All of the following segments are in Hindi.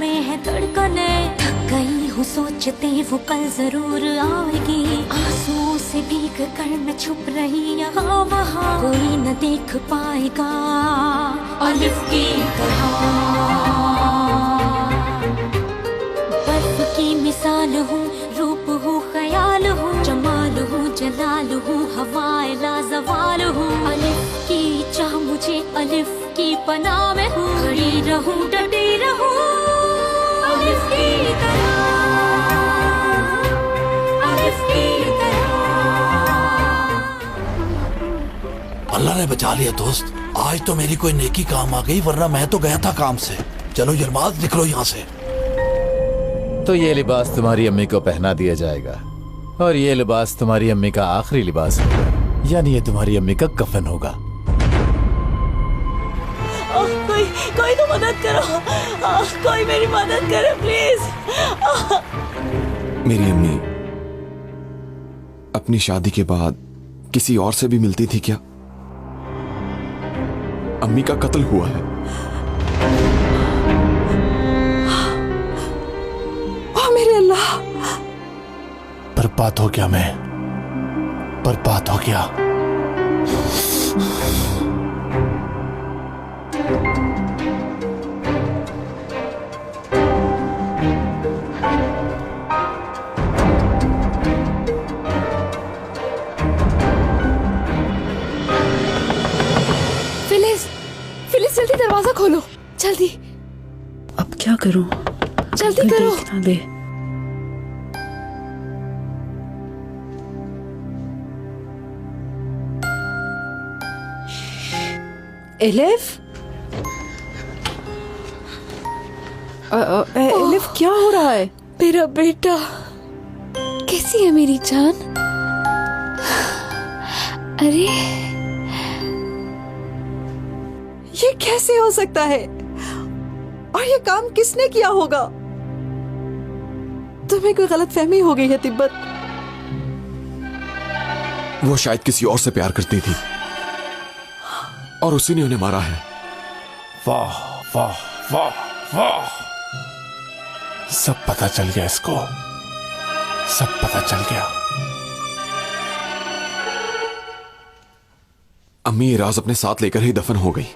में है धड़कने, थक गई हूँ सोचते वो कल जरूर आएगी। आंसुओं से भीग कर मैं छुप रही यहाँ वहाँ, कोई न देख पाएगा अलिफ की तरह। बर्फ की मिसाल हूँ, रूप हूँ, ख्याल हूँ, जमाल हूँ, जलाल हूँ, हवाए लाजवाल हूँ। अलिफ की चाह मुझे अलिफ की पनाह में हूँ, खड़ी रहूँ डटी रहूँ अलिफ की तरह, अलिफ की तरह। अल्लाह ने बचा लिया दोस्त, आज तो मेरी कोई नेकी काम आ गई, वरना मैं तो गया था काम से। चलो यरमाद निकलो यहाँ से। तो ये लिबास तुम्हारी अम्मी को पहना दिया जाएगा और ये लिबास तुम्हारी अम्मी का आखिरी लिबास होगा, यानी ये तुम्हारी अम्मी का कफन होगा। कोई तो मदद करो, कोई मेरी मदद करे प्लीज। मेरी अम्मी अपनी शादी के बाद किसी और से भी मिलती थी क्या? अम्मी का कत्ल हुआ है। ओ मेरे अल्लाह, बर्बाद हो गया मैं, बर्बाद हो गया। फिलिस जल्दी दरवाजा खोलो, जल्दी। अब क्या करूं? जल्दी करो। ना दे। एलिफ, एलिफ क्या हो रहा है? मेरा बेटा, कैसी है मेरी जान? अरे ये कैसे हो सकता है? और ये काम किसने किया होगा? तुम्हें कोई गलतफहमी हो गई है तिब्बत। वो शायद किसी और से प्यार करती थी और उसी ने उन्हें मारा है। वाह वाह वाह वाह, सब पता चल गया इसको, सब पता चल गया। अम्मी ये राज अपने साथ लेकर ही दफन हो गई।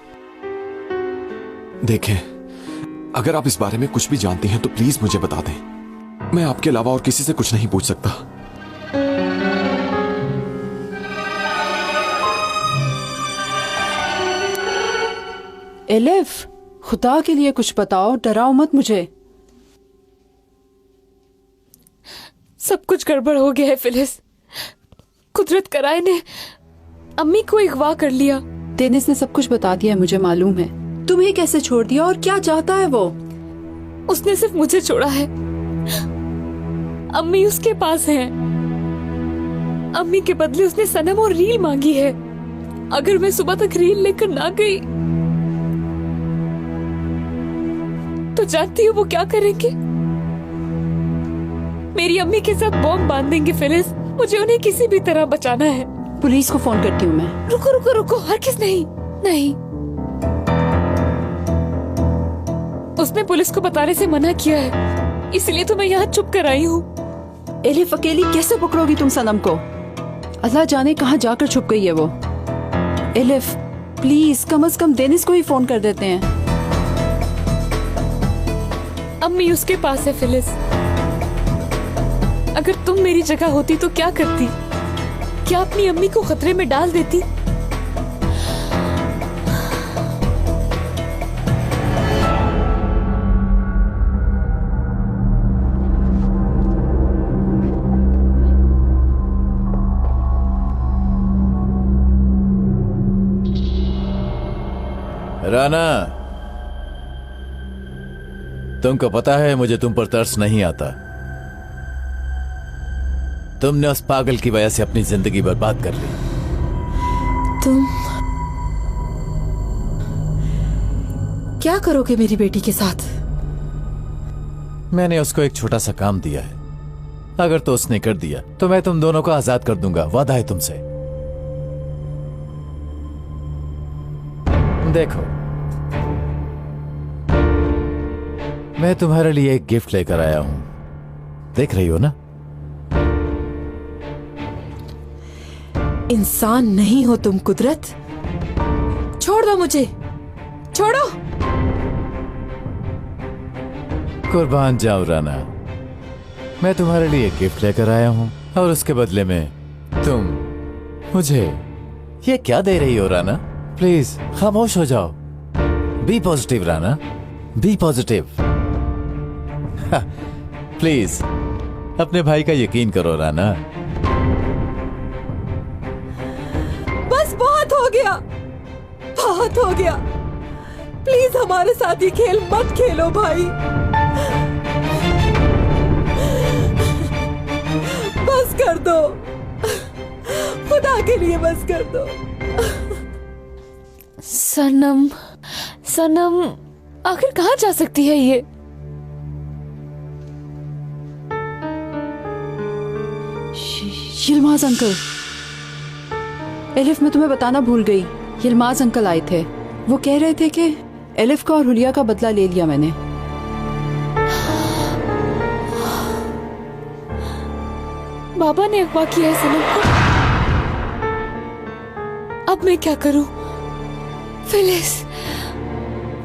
देखें, अगर आप इस बारे में कुछ भी जानती हैं तो प्लीज मुझे बता दें। मैं आपके अलावा और किसी से कुछ नहीं पूछ सकता। एलिफ, खुदा के लिए कुछ बताओ, डराओ मत मुझे। सब कुछ गड़बड़ हो गया है फिलिस। कुदरत कराए ने अम्मी को अगवा कर लिया। डेनिस ने सब कुछ बता दिया है, मुझे मालूम है। तुम्हें कैसे छोड़ दिया और क्या चाहता है वो? उसने सिर्फ मुझे छोड़ा है, अम्मी उसके पास है। अम्मी के बदले उसने सनम और रील मांगी है। अगर मैं सुबह तक रील लेकर ना गई तो जानती हो वो क्या करेंगे? मेरी अम्मी के साथ बॉम्ब बांध देंगे फिलिस। मुझे उन्हें किसी भी तरह बचाना है। पुलिस को फोन करती हूँ मैं। रुको रुको रुको, हरगिज़ नहीं, नहीं। उसने पुलिस को बताने से मना किया है, इसलिए तो मैं यहाँ चुप कर आई हूँ। एलिफ, अकेली कैसे पकड़ोगी तुम सनम को? अल्लाह जाने कहाँ जाकर छुप गई है वो। एलिफ प्लीज, कम से कम डेनिस को ही फोन कर देते हैं। अम्मी उसके पास है फिलिस। अगर तुम मेरी जगह होती तो क्या करती? क्या अपनी अम्मी को खतरे में डाल देती? राना, तुमको पता है मुझे तुम पर तरस नहीं आता। तुमने उस पागल की वजह से अपनी जिंदगी बर्बाद कर ली। तुम क्या करोगे मेरी बेटी के साथ? मैंने उसको एक छोटा सा काम दिया है, अगर तो उसने कर दिया तो मैं तुम दोनों को आजाद कर दूंगा। वादा है तुमसे। देखो, मैं तुम्हारे लिए एक गिफ्ट लेकर आया हूं, देख रही हो ना? इंसान नहीं हो तुम कुदरत, छोड़ दो मुझे, छोड़ो। कुर्बान जाऊं राना, मैं तुम्हारे लिए एक गिफ्ट लेकर आया हूं और उसके बदले में तुम मुझे ये क्या दे रही हो राना? प्लीज खामोश हो जाओ। Be positive Rana, be positive. Please अपने भाई का यकीन करो राना। बस बहुत हो गया, बहुत हो गया। प्लीज हमारे साथ ये खेल मत खेलो भाई। बस कर दो, खुदा के लिए बस कर दो। सनम, सनम आखिर कहाँ जा सकती है ये? यिल्माज अंकल, एलिफ मैं तुम्हें बताना भूल गई, यिल्माज अंकल आए थे। वो कह रहे थे कि एलिफ का और हुलिया का बदला ले लिया मैंने। बाबा ने अगवा किया है सनम को। अब मैं क्या करूं? फिलिस,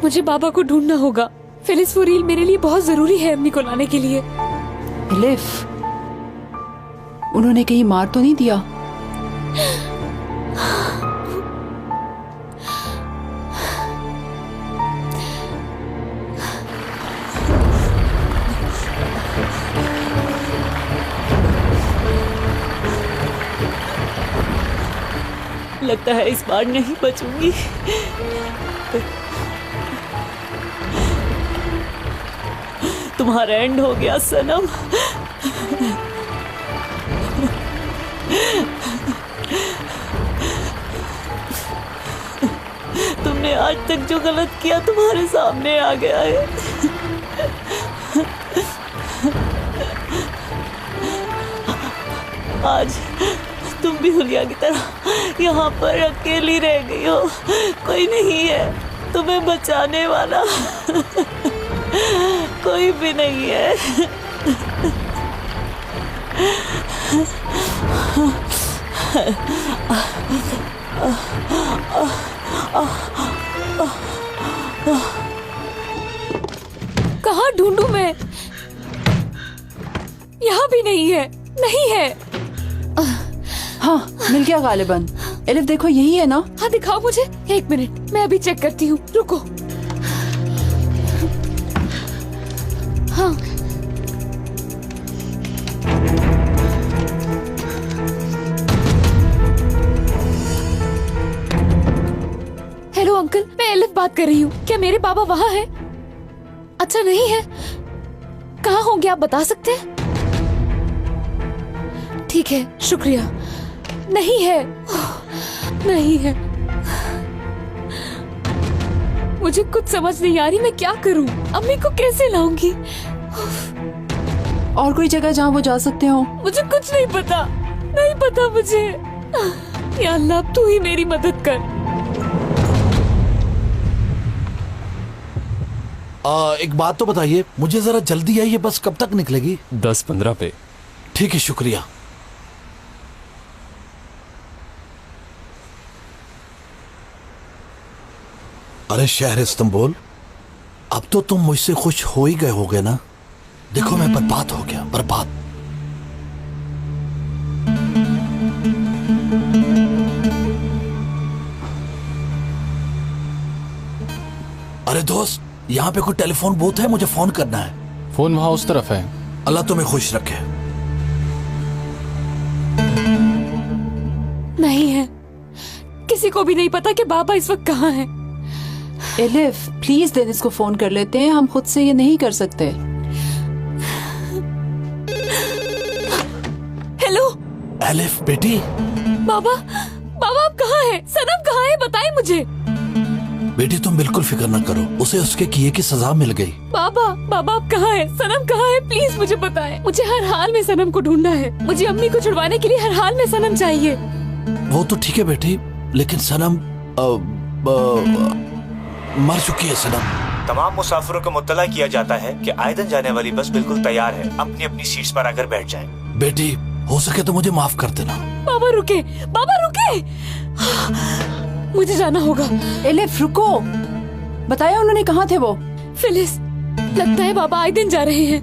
मुझे बाबा को ढूंढना होगा। फिलिस, वो रील मेरे लिए बहुत जरूरी है अम्मी को लाने के लिए। एलिफ, उन्होंने कहीं मार तो नहीं दिया? लगता है इस बार नहीं बचूंगी। तुम्हारा एंड हो गया सनम। तुमने आज तक जो गलत किया तुम्हारे सामने आ गया है। आज तुम भी हुलिया की तरह यहाँ पर अकेली रह गई हो। कोई नहीं है तुम्हें बचाने वाला। कोई भी नहीं है। कहाँ ढूंढूं मैं? यहाँ भी नहीं है। नहीं है। हाँ, मिल गया गालिबन। एलिफ देखो, यही है ना? हाँ दिखाओ मुझे। एक मिनट, मैं अभी चेक करती हूँ, रुको। हाँ, हेलो अंकल, मैं एलिफ बात कर रही हूँ। क्या मेरे बाबा वहाँ हैं? अच्छा नहीं है। कहाँ होंगे आप बता सकते हैं? ठीक है, शुक्रिया। नहीं है, नहीं है। मुझे कुछ समझ नहीं आ रही, मैं क्या करूं? अम्मी को कैसे लाऊंगी? और कोई जगह जहाँ वो जा सकते हो? मुझे कुछ नहीं पता, नहीं पता मुझे। या अल्लाह, अब तू ही मेरी मदद कर। एक बात तो बताइए, मुझे जरा जल्दी है, ये बस कब तक निकलेगी? 10-15 पे। ठीक है, शुक्रिया। अरे शहर इस्तांबुल, अब तो तुम मुझसे खुश हो ही गए होगे ना? देखो मैं बर्बाद हो गया, बर्बाद। अरे दोस्त, यहाँ पे कोई टेलीफोन बूथ है? मुझे फोन करना है। फोन वहां उस तरफ है। अल्लाह तुम्हें खुश रखे। नहीं है, किसी को भी नहीं पता कि बाबा इस वक्त कहाँ हैं। एलिफ, प्लीज डेनिस को फोन कर लेते हैं, हम खुद से ये नहीं कर सकते। हेलो एलिफ बेटी। बाबा, बाबा आप कहाँ हैं? सनम कहाँ है? बताएं मुझे। बेटी तुम बिल्कुल फिक्र न करो, उसे उसके किए की सजा मिल गई। बाबा, बाबा आप कहाँ हैं? सनम कहाँ है? प्लीज मुझे बताएं। मुझे हर हाल में सनम को ढूंढना है। मुझे अम्मी को छुड़वाने के लिए हर हाल में सनम चाहिए। वो तो ठीक है बेटी, लेकिन सनम मर चुकी है। सनम तमाम मुसाफिरों को मुत्तला किया जाता है कि आयदन जाने वाली बस बिल्कुल तैयार है, अपनी अपनी सीट्स पर आकर बैठ जाएं। बेटी हो सके तो मुझे माफ कर देना। बाबा रुके, बाबा रुके, मुझे जाना होगा। एलिफ रुको, बताया उन्होंने कहाँ थे वो? फिलिस, लगता है बाबा आइदन जा रहे हैं।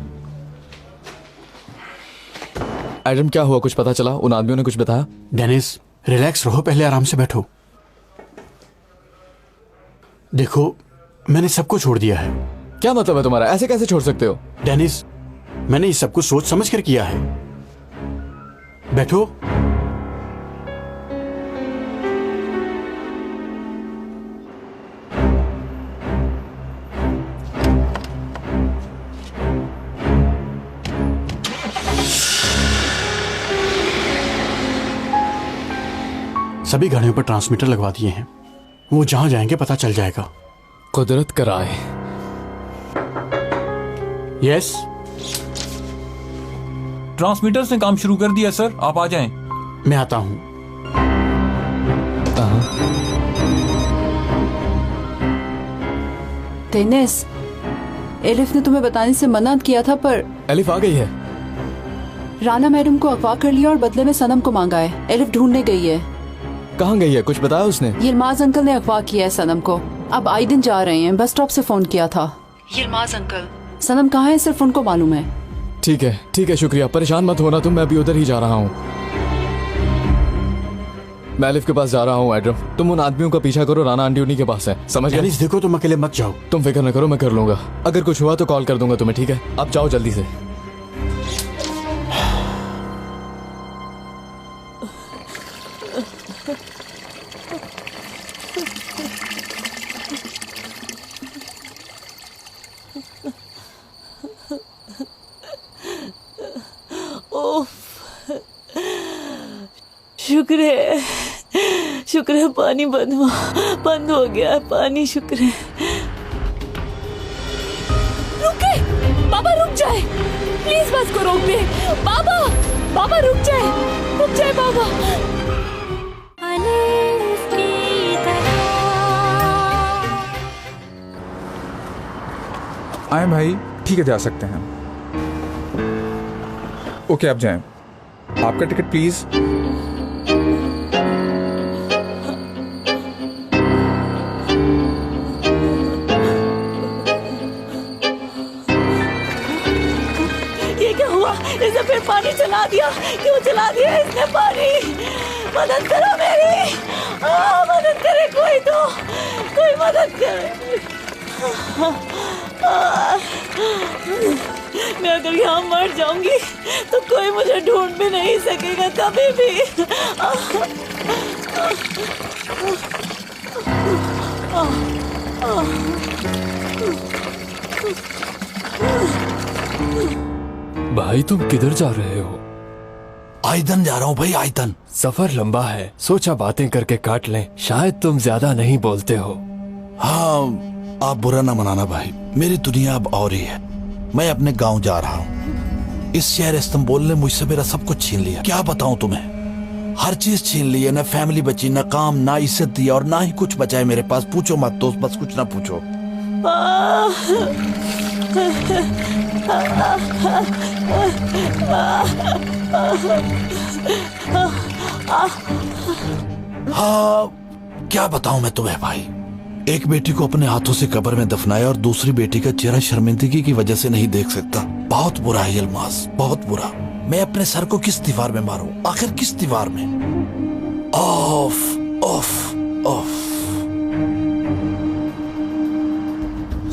एडम क्या हुआ, कुछ पता चला? उन आदमियों ने कुछ बताया? डेनिस रिलैक्स रहो, पहले आराम से बैठो। देखो मैंने सबको छोड़ दिया है। क्या मतलब है तुम्हारा? ऐसे कैसे छोड़ सकते हो? डेनिस मैंने ये सब कुछ सोच समझ कर किया है। बैठो। सभी गाड़ियों पर ट्रांसमीटर लगवा दिए हैं, वो जहां जाएंगे पता चल जाएगा। कुदरत कराए। यस, ट्रांसमीटर्स ने काम शुरू कर दिया सर, आप आ जाएं। मैं आता हूं। डेनिस, एलिफ ने तुम्हें बताने से मना किया था, पर एलिफ आ गई है। राना मैडम को अगवा कर लिया और बदले में सनम को मांगा है। एलिफ ढूंढने गई है। कहाँ गई है, कुछ बताया उसने? यिलमाज अंकल ने अगवा किया है सनम को। अब आइदिन जा रहे हैं, बस स्टॉप से फोन किया था। यिलमाज अंकल, सनम कहाँ है सिर्फ उनको मालूम है। ठीक है, शुक्रिया। परेशान मत होना तुम, मैं अभी उधर ही जा रहा हूँ। मैं एलिफ के पास जा रहा हूँ। एडम, तुम उन आदमियों का पीछा करो, राना आंटी उन्हीं के पास है, समझ गए? देखो तुम अकेले मत जाओ। तुम फिक्र न करो, मैं कर लूंगा। अगर कुछ हुआ तो कॉल कर दूंगा तुम्हें, ठीक है? अब जाओ जल्दी से। शुक्र है पानी बंद हो गया, पानी शुक्र है। रुके, बाबा रुक जाए, प्लीज बस को रोक दे। बाबा रुक जाए बाबा। आए भाई, ठीक है जा सकते हैं। ओके आप जाएं। आपका टिकट प्लीज। इसने फिर पानी चला दिया। क्यों चला दिया इसने पानी? मदद करो मेरी, मदद करे कोई मदद करे। मैं अगर यहाँ मर जाऊंगी तो कोई मुझे ढूंढ भी नहीं सकेगा कभी भी। भाई तुम किधर जा रहे हो? आयदन जा रहा हूँ भाई, आयदन। सफर लंबा है, सोचा बातें करके काट लें। शायद तुम ज्यादा नहीं बोलते हो। हाँ, आप बुरा ना मनाना भाई, मेरी दुनिया अब और ही है। मैं अपने गांव जा रहा हूँ। इस शहर इस्तांबुल ने मुझसे मेरा सब कुछ छीन लिया। क्या बताऊं तुम्हें, हर चीज छीन ली है। न फैमिली बची, न काम, ना इज्जत दिया, और ना ही कुछ बचा है मेरे पास। पूछो मत दोस्त, बस कुछ ना पूछो। हाँ, क्या बताऊं मैं तुम्हें भाई। एक बेटी को अपने हाथों से कब्र में दफनाया और दूसरी बेटी का चेहरा शर्मिंदगी की वजह से नहीं देख सकता। बहुत बुरा है यिलमाज, बहुत बुरा। मैं अपने सर को किस दीवार में मारूं? आखिर किस दीवार में? Of of of.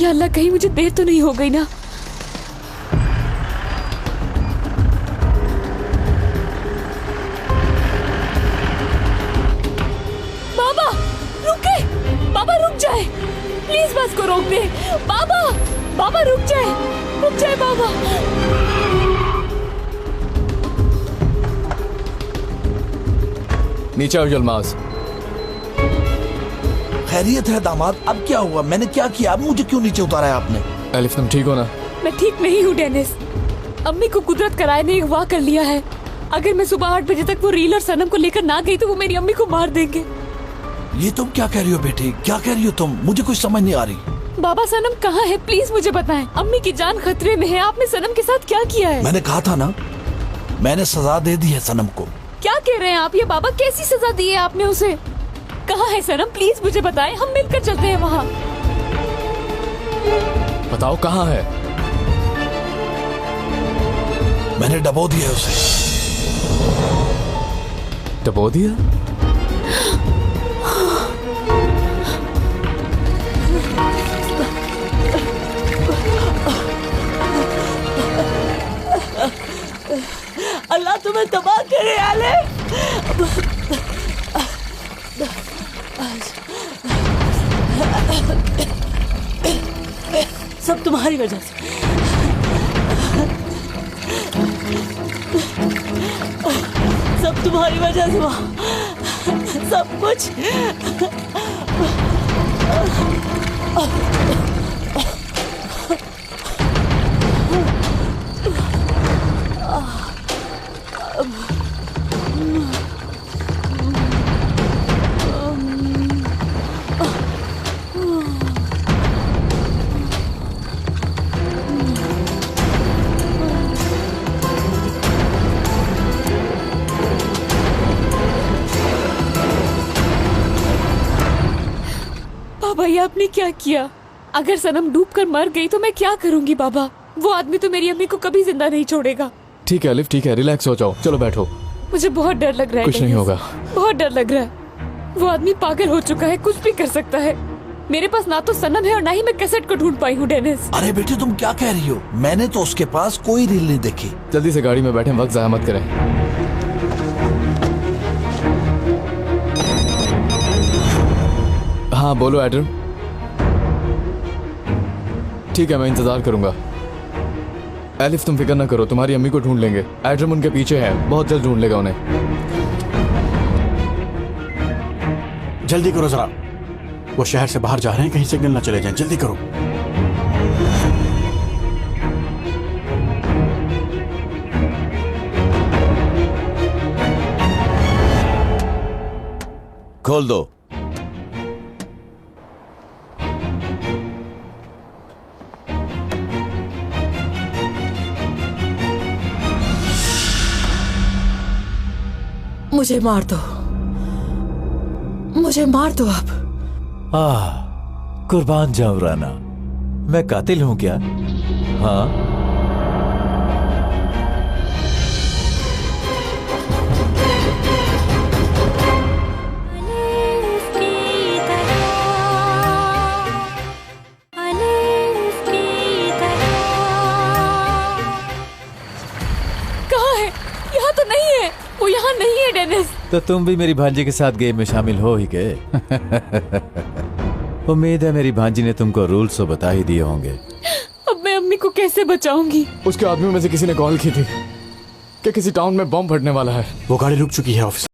या अल्लाह, कहीं मुझे देर तो नहीं हो गई ना? बाबा रुक जाए, प्लीज बस को रोक दे। बाबा रुक जाए बाबा। नीचे आओ यिलमाज। खैरियत है दामाद? अब क्या हुआ? मैंने क्या किया? अब मुझे क्यों नीचे उतारा है आपने? एलिफ तुम ठीक हो ना? मैं ठीक नहीं हूँ डेनिस। अम्मी को कुदरत कराए ने अगवा कर लिया है। अगर मैं सुबह 8 बजे तक वो रील और सनम को लेकर ना गई तो वो मेरी अम्मी को मार देंगे। ये तुम क्या कह रही हो बेटी? क्या कह रही हो तुम? मुझे कुछ समझ नहीं आ रही। बाबा सनम कहाँ है? प्लीज मुझे बताएं। अम्मी की जान खतरे में है। आपने सनम के साथ क्या किया है? मैंने कहा था ना, मैंने सजा दे दी है सनम को। क्या कह रहे हैं आप? ये बाबा कैसी सजा दी है आपने उसे? कहाँ है सनम? प्लीज मुझे बताएं, हम मिलकर चलते हैं वहाँ। बताओ कहाँ है? मैंने डबो दिया उसे। डबो दिया? अल्लाह तुम्हें तबाह करे आले। सब तुम्हारी वजह से। सब तुम्हारी वजह से हुआ। सब कुछ। बाबा ये आपने क्या किया? अगर सनम डूबकर मर गई तो मैं क्या करूंगी बाबा? वो आदमी तो मेरी अम्मी को कभी जिंदा नहीं छोड़ेगा। ठीक है अलिफ, ठीक है, रिलैक्स हो जाओ। चलो बैठो। मुझे बहुत डर लग रहा है। कुछ नहीं होगा। बहुत डर लग रहा है। वो आदमी पागल हो चुका है, कुछ भी कर सकता है। मेरे पास ना तो सनम है और ना ही मैं कैसेट को ढूंढ पाई हूँ डेनिस। अरे बेटी तुम क्या कह रही हो? मैंने तो उसके पास कोई रील नहीं देखी। जल्दी से गाड़ी में बैठे, वक्त ज़ाया मत करें। हाँ बोलो एडम। ठीक है मैं इंतजार करूंगा। एलिफ तुम फिक्र ना करो, तुम्हारी अम्मी को ढूंढ लेंगे। एडम उनके पीछे है, बहुत जल्द ढूंढ लेगा उन्हें। जल्दी करो जरा, वो शहर से बाहर जा रहे हैं, कहीं सिग्नल ना चले जाएं। जल्दी करो। खोल दो। मुझे मार दो, मुझे मार दो अब। कुर्बान जाऊं राना, मैं कातिल हूं क्या? हाँ कहाँ है? यहाँ तो नहीं है। वो यहाँ नहीं है डेनिस। तो तुम भी मेरी भांजी के साथ गेम में शामिल हो ही गए। उम्मीद है मेरी भांजी ने तुमको रूल्स तो बता ही दिए होंगे। अब मैं अम्मी को कैसे बचाऊंगी? उसके आदमियों में से किसी ने कॉल की थी कि किसी टाउन में बॉम्ब फटने वाला है। वो गाड़ी रुक चुकी है ऑफिस।